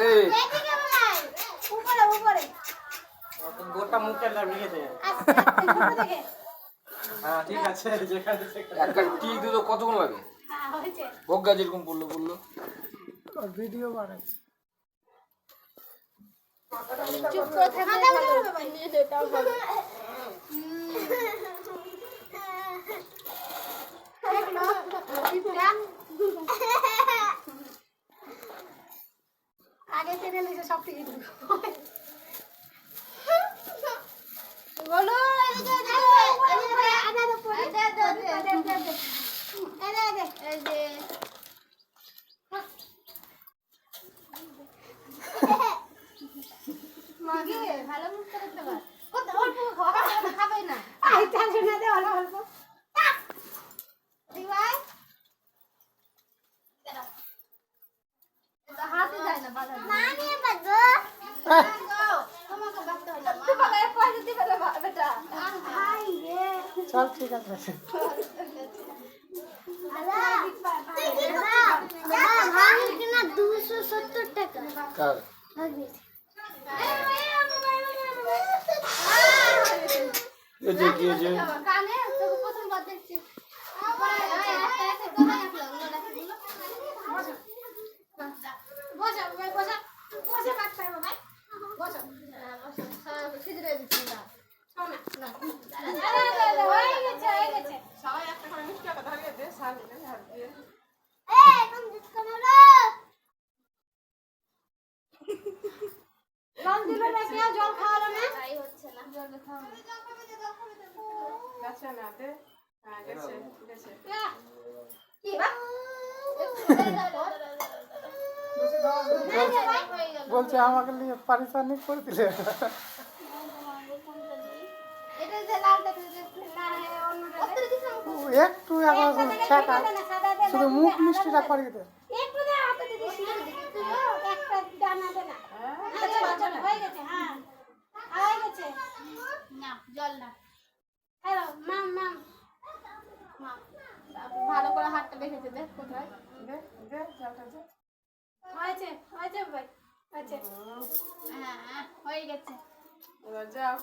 এই এদিকে বলাই উপরে উপরে তো গোটা মুখে লাগিয়ে দে। উপরে থেকে হ্যাঁ ঠিক আছে যেখানে একটা কি দিলো কতক্ষণ লাগে? হ্যাঁ হয়েছে বগ্গা যেরকম পড়লো ভিডিও বানাচ্ছি। চুপ করে থাকলে ভালো হবে নিয়ে যেটাও ভালো আগে টেনে নিছে সব থেকে বলো এদিকে এদিকে আদা দাও পড়ে দে এই যে মাগে ভালো মুখ করে দেবা কত অল্প খাওয়া খাবে না আই চাল না দে অল্প অল্প দি ভাই এটা হাতে যায় না বাধা নানি বাগো তোমাকে বাঁচতে হবে না তোমাকে পয়সা দিবে না বেটা ভাই রে চল ঠিক আছে। কিনা 270 টাকা কার এই যে কি যে কানে তো প্রথম বার দেখছি বসা বসা বসা বাদ পারবো ভাই বসা সিধরে দিচ্ছি না শোনা না হয়ে গেছে সবাই একটা করে মিষ্টি টাকা ধরিয়ে দে সামনে হাত দিয়ে এখন দিচ্ছ না জল দিল না কেউ জল খাওয়ালো না তাই হচ্ছে না জল খাওয়ালো গেছে না দে হ্যাঁ গেছে গেছে কি বা বলছে আমাকে নিয়ে পারিশ্রমিক করে দিলে। এটা যে লালটা না অন্যটা একটু এখন ছেঁকা শুধু মুখ মিষ্টিটা করিয়ে দে। একটু দে হাতে দিদি একটা দানা দে না আচ্ছা হয়ে গেছে হ্যাঁ হয়ে গেছে না জল না হ্যালো মাম মাম মাম ভালো করে হাতটা দেখেছে দেখ কোথায় দে দে জলটা দে হয়েছে হয়েছে ভাই হয়েছে হ্যাঁ হয়ে গেছে এবার যাও